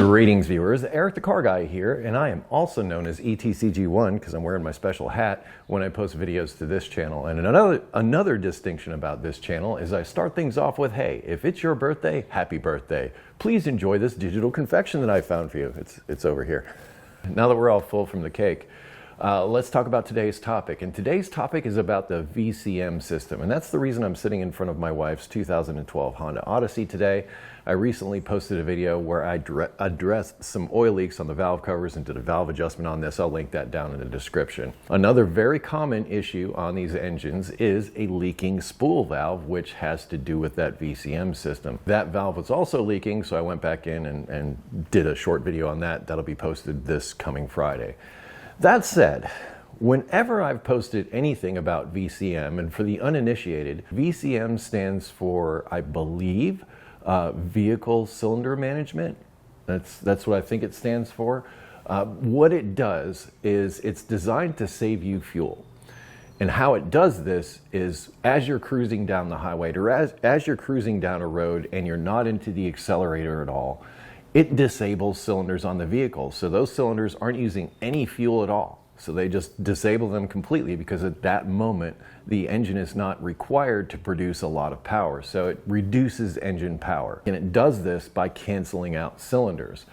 Greetings viewers, Eric the Car Guy here, and I am also known as ETCG1 because I'm wearing my special hat when I post videos to this channel. And another distinction about this channel is I start things off with, hey, if it's your birthday, happy birthday. Please enjoy this digital confection that I found for you. It's over here. Now that we're all full from the cake, let's talk about today's topic. And today's topic is about the VCM system. And that's the reason I'm sitting in front of my wife's 2012 Honda Odyssey today. I recently posted a video where I addressed some oil leaks on the valve covers and did a valve adjustment on this. I'll link that down in the description. Another very common issue on these engines is a leaking spool valve, which has to do with that VCM system. That valve was also leaking, so I went back in and did a short video on that. That'll be posted this coming Friday. That said, whenever I've posted anything about VCM, and for the uninitiated, VCM stands for, I believe, vehicle cylinder management. That's what I think it stands for. What it does is it's designed to save you fuel. And how it does this is as you're cruising down the highway, or as you're cruising down a road and you're not into the accelerator at all, it disables cylinders on the vehicle. So those cylinders aren't using any fuel at all. So they just disable them completely because at that moment, the engine is not required to produce a lot of power. So it reduces engine power. And it does this by canceling out cylinders.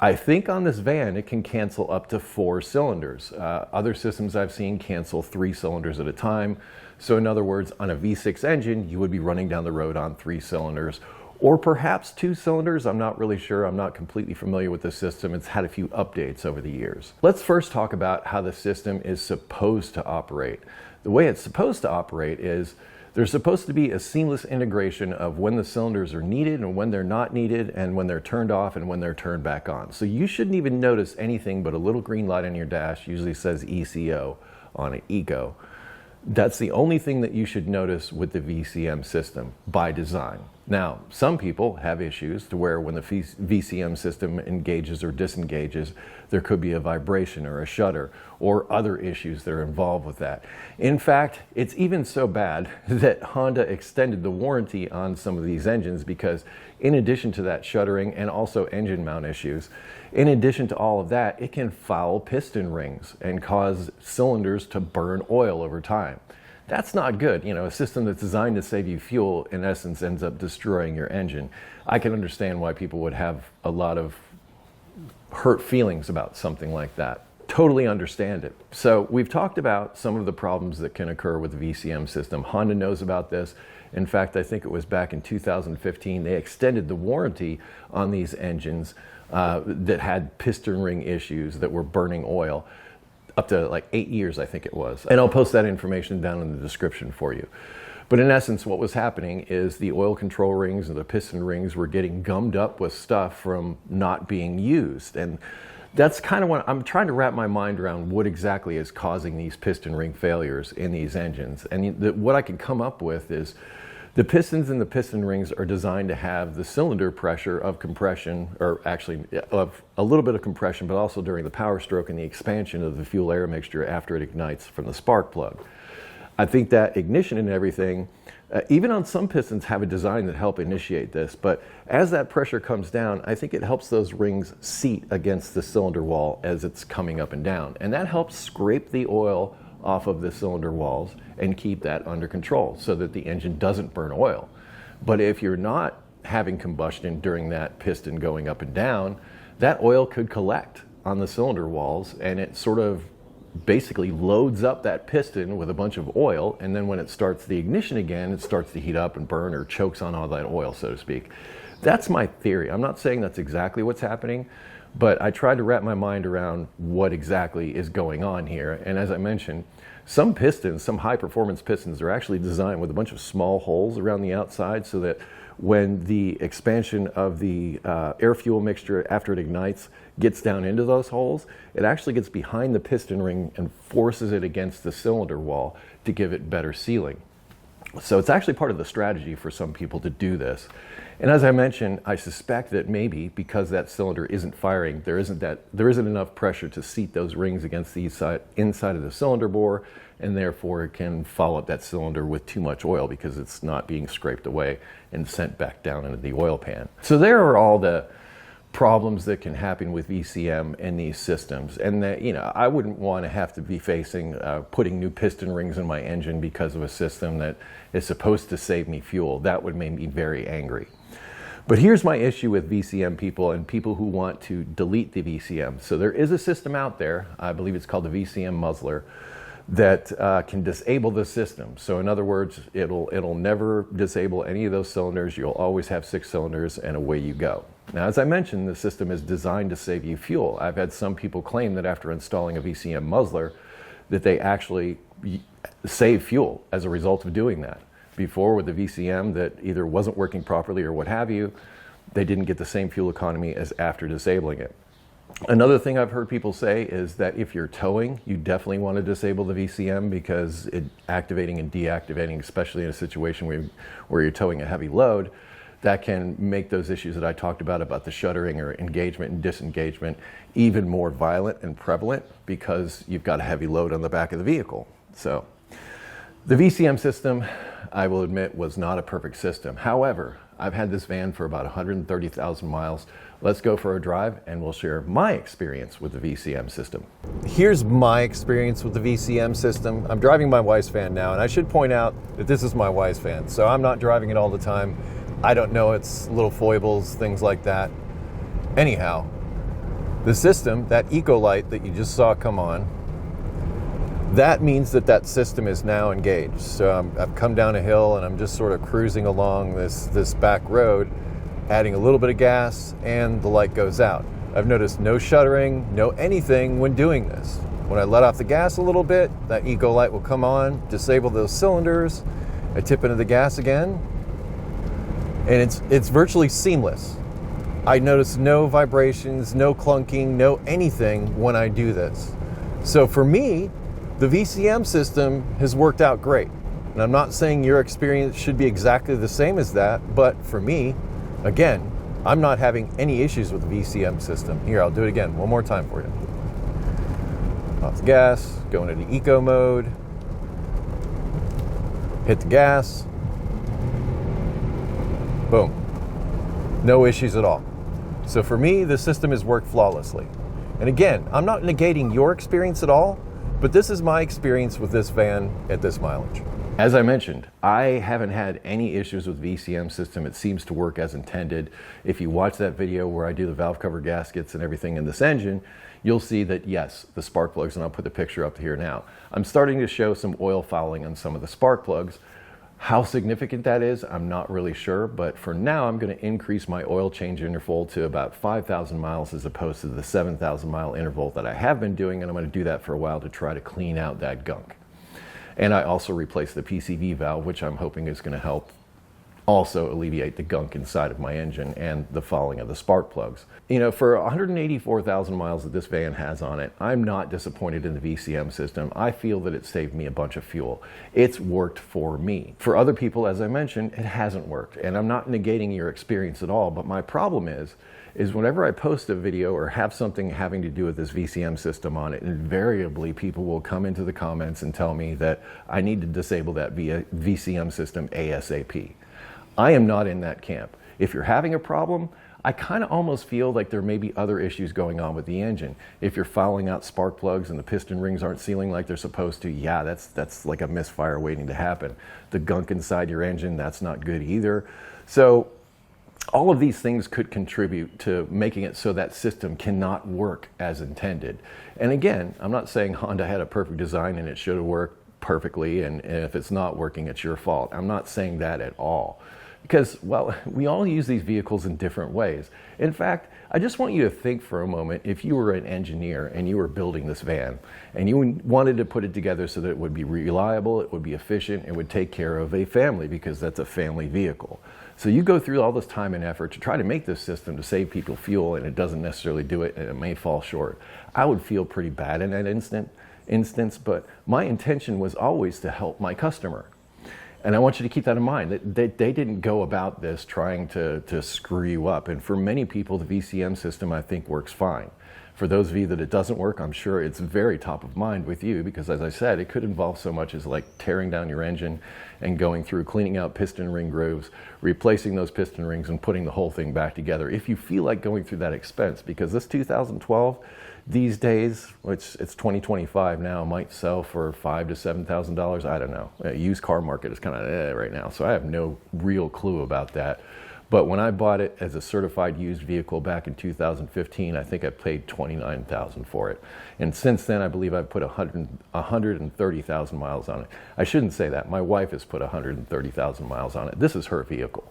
I think on this van, it can cancel up to 4 cylinders. Other systems I've seen cancel 3 cylinders at a time. So in other words, on a V6 engine, you would be running down the road on 3 cylinders. Or perhaps 2 cylinders, I'm not really sure. I'm not completely familiar with the system. It's had a few updates over the years. Let's first talk about how the system is supposed to operate. The way it's supposed to operate is there's supposed to be a seamless integration of when the cylinders are needed and when they're not needed, and when they're turned off and when they're turned back on. So you shouldn't even notice anything but a little green light on your dash, usually says ECO on it, ECO. That's the only thing that you should notice with the VCM system by design. Now, some people have issues to where when the VCM system engages or disengages, there could be a vibration or a shudder or other issues that are involved with that. In fact, it's even so bad that Honda extended the warranty on some of these engines because in addition to that shuddering and also engine mount issues, in addition to all of that, it can foul piston rings and cause cylinders to burn oil over time. That's not good. You know, a system that's designed to save you fuel, in essence, ends up destroying your engine. I can understand why people would have a lot of hurt feelings about something like that. Totally understand it. So we've talked about some of the problems that can occur with the VCM system. Honda knows about this. In fact, I think it was back in 2015, they extended the warranty on these engines that had piston ring issues that were burning oil. Up to like 8 years, I think it was. And I'll post that information down in the description for you. But in essence, what was happening is the oil control rings and the piston rings were getting gummed up with stuff from not being used. And that's kind of what I'm trying to wrap my mind around, what exactly is causing these piston ring failures in these engines. And what I can come up with is the pistons and the piston rings are designed to have the cylinder pressure of compression, or actually of a little bit of compression, but also during the power stroke and the expansion of the fuel air mixture after it ignites from the spark plug. I think that ignition and everything, even on some pistons, have a design that help initiate this, but as that pressure comes down, I think it helps those rings seat against the cylinder wall as it's coming up and down. And that helps scrape the oil off of the cylinder walls and keep that under control so that the engine doesn't burn oil. But if you're not having combustion during that piston going up and down, that oil could collect on the cylinder walls and it sort of basically loads up that piston with a bunch of oil, and then when it starts the ignition again, it starts to heat up and burn or chokes on all that oil, so to speak. That's my theory. I'm not saying that's exactly what's happening, but I tried to wrap my mind around what exactly is going on here. And as I mentioned, some pistons, some high performance pistons, are actually designed with a bunch of small holes around the outside so that when the expansion of the air fuel mixture after it ignites gets down into those holes, it actually gets behind the piston ring and forces it against the cylinder wall to give it better sealing. So it's actually part of the strategy for some people to do this. And as I mentioned, I suspect that maybe because that cylinder isn't firing, there isn't enough pressure to seat those rings against the inside of the cylinder bore, and therefore it can foul up that cylinder with too much oil because it's not being scraped away and sent back down into the oil pan. So there are all the problems that can happen with VCM and these systems, and that, you know, I wouldn't want to have to be facing putting new piston rings in my engine because of a system that is supposed to save me fuel. That would make me very angry. But here's my issue with VCM people and people who want to delete the VCM. So there is a system out there, I believe it's called the VCM muzzler, that can disable the system. So in other words, it'll never disable any of those cylinders. You'll always have 6 cylinders, and away you go. Now, as I mentioned, the system is designed to save you fuel. I've had some people claim that after installing a VCM muzzler, that they actually save fuel as a result of doing that. Before, with the VCM that either wasn't working properly or what have you, they didn't get the same fuel economy as after disabling it. Another thing I've heard people say is that if you're towing, you definitely want to disable the VCM because activating and deactivating, especially in a situation where you're towing a heavy load, that can make those issues that I talked about the shuttering or engagement and disengagement, even more violent and prevalent because you've got a heavy load on the back of the vehicle. So the VCM system, I will admit, was not a perfect system. However, I've had this van for about 130,000 miles. Let's go for a drive and we'll share my experience with the VCM system. Here's my experience with the VCM system. I'm driving my wife's van now, and I should point out that this is my wife's van, so I'm not driving it all the time. I don't know its little foibles, things like that. Anyhow, the system, that eco light that you just saw come on, that means that system is now engaged. So I've come down a hill and I'm just sort of cruising along this back road, adding a little bit of gas, and the light goes out. I've noticed no shuttering, no anything when doing this. When I let off the gas a little bit, that eco light will come on, disable those cylinders, I tip into the gas again, and it's virtually seamless. I notice no vibrations, no clunking, no anything when I do this. So for me, the VCM system has worked out great. And I'm not saying your experience should be exactly the same as that, but for me, again, I'm not having any issues with the VCM system. Here, I'll do it again, one more time for you. Off the gas, going into eco mode, hit the gas, boom. No issues at all. So for me, the system has worked flawlessly. And again, I'm not negating your experience at all, but this is my experience with this van at this mileage. As I mentioned, I haven't had any issues with VCM system. It seems to work as intended. If you watch that video where I do the valve cover gaskets and everything in this engine, you'll see that yes, the spark plugs, and I'll put the picture up here now. I'm starting to show some oil fouling on some of the spark plugs. How significant that is, I'm not really sure, but for now I'm going to increase my oil change interval to about 5,000 miles as opposed to the 7,000 mile interval that I have been doing, and I'm going to do that for a while to try to clean out that gunk. And I also replaced the PCV valve, which I'm hoping is going to help also alleviate the gunk inside of my engine and the fouling of the spark plugs. You know, for 184,000 miles that this van has on it, I'm not disappointed in the VCM system. I feel that it saved me a bunch of fuel. It's worked for me. For other people, as I mentioned, it hasn't worked. And I'm not negating your experience at all, but my problem is whenever I post a video or have something having to do with this VCM system on it, invariably people will come into the comments and tell me that I need to disable that VCM system ASAP. I am not in that camp. If you're having a problem, I kind of almost feel like there may be other issues going on with the engine. If you're fouling out spark plugs and the piston rings aren't sealing like they're supposed to, yeah, that's like a misfire waiting to happen. The gunk inside your engine, that's not good either. So all of these things could contribute to making it so that system cannot work as intended. And again, I'm not saying Honda had a perfect design and it should have worked perfectly, and if it's not working, it's your fault. I'm not saying that at all. Because, well, we all use these vehicles in different ways. In fact, I just want you to think for a moment, if you were an engineer and you were building this van and you wanted to put it together so that it would be reliable, it would be efficient, it would take care of a family, because that's a family vehicle. So you go through all this time and effort to try to make this system to save people fuel, and it doesn't necessarily do it, and it may fall short. I would feel pretty bad in that instance, but my intention was always to help my customer. And I want you to keep that in mind, that they didn't go about this trying to screw you up. And for many people, the VCM system, I think, works fine. For those of you that it doesn't work, I'm sure it's very top of mind with you because, as I said, it could involve so much as like tearing down your engine and going through cleaning out piston ring grooves, replacing those piston rings and putting the whole thing back together. If you feel like going through that expense, because this 2012, these days, it's 2025 now, might sell for $5,000 to $7,000. I don't know. Used car market is kind of right now, so I have no real clue about that. But when I bought it as a certified used vehicle back in 2015, I think I paid $29,000 for it. And since then, I believe I've put 130,000 miles on it. I shouldn't say that. My wife has put 130,000 miles on it. This is her vehicle.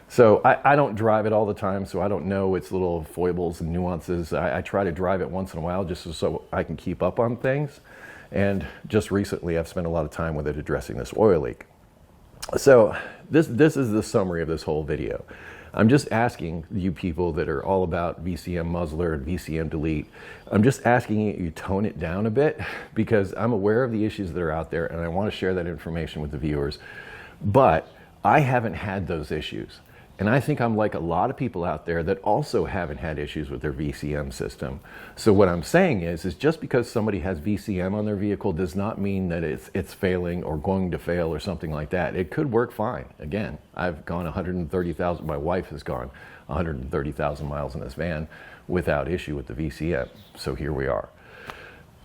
So I don't drive it all the time, so I don't know its little foibles and nuances. I try to drive it once in a while just so I can keep up on things. And just recently, I've spent a lot of time with it addressing this oil leak. So this is the summary of this whole video. I'm just asking you people that are all about VCM muzzler and VCM delete, I'm just asking you tone it down a bit because I'm aware of the issues that are out there and I want to share that information with the viewers. But I haven't had those issues. And I think I'm like a lot of people out there that also haven't had issues with their VCM system. So what I'm saying is just because somebody has VCM on their vehicle does not mean that it's failing or going to fail or something like that. It could work fine. Again, I've gone 130,000, my wife has gone 130,000 miles in this van without issue with the VCM. So here we are.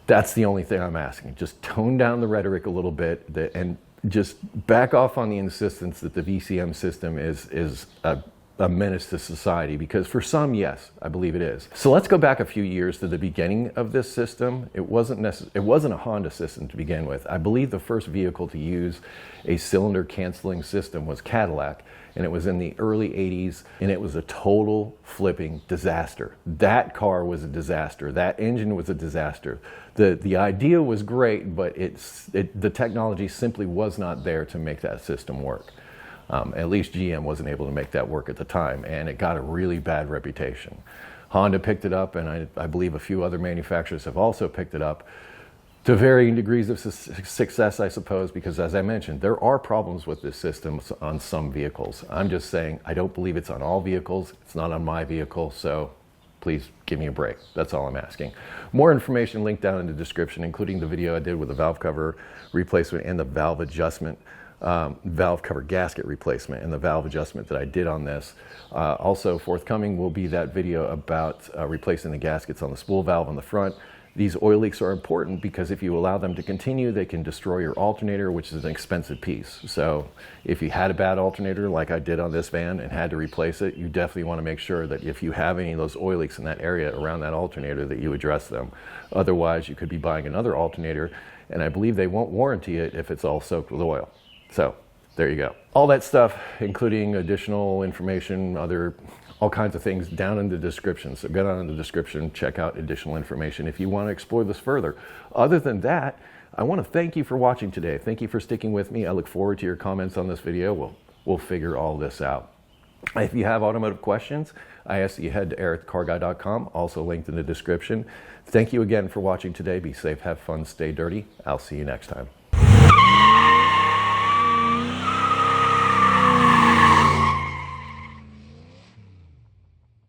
That's the only thing I'm asking. Just tone down the rhetoric a little bit and just back off on the insistence that the VCM system is a menace to society, because for some, yes, I believe it is. So let's go back a few years to the beginning of this system. It wasn't a Honda system to begin with. I believe the first vehicle to use a cylinder canceling system was Cadillac, and it was in the early 80s, and it was a total flipping disaster. That car was a disaster. That engine was a disaster. The idea was great, but the technology simply was not there to make that system work. At least GM wasn't able to make that work at the time, and it got a really bad reputation. Honda picked it up, and I believe a few other manufacturers have also picked it up to varying degrees of success, I suppose, because as I mentioned, there are problems with this system on some vehicles. I'm just saying I don't believe it's on all vehicles. It's not on my vehicle, so please give me a break. That's all I'm asking. More information linked down in the description, including the video I did with the valve cover replacement and the valve adjustment, valve cover gasket replacement and the valve adjustment that I did on this. Also forthcoming will be that video about replacing the gaskets on the spool valve on the front. These oil leaks are important because if you allow them to continue, they can destroy your alternator, which is an expensive piece. So if you had a bad alternator like I did on this van and had to replace it, you definitely want to make sure that if you have any of those oil leaks in that area around that alternator, that you address them. Otherwise, you could be buying another alternator, and I believe they won't warranty it if it's all soaked with oil. So there you go. All that stuff, including additional information, all kinds of things down in the description. So go down in the description, check out additional information if you want to explore this further. Other than that, I want to thank you for watching today. Thank you for sticking with me. I look forward to your comments on this video. We'll figure all this out. If you have automotive questions, I ask that you head to ericthecarguy.com, also linked in the description. Thank you again for watching today. Be safe, have fun, stay dirty. I'll see you next time.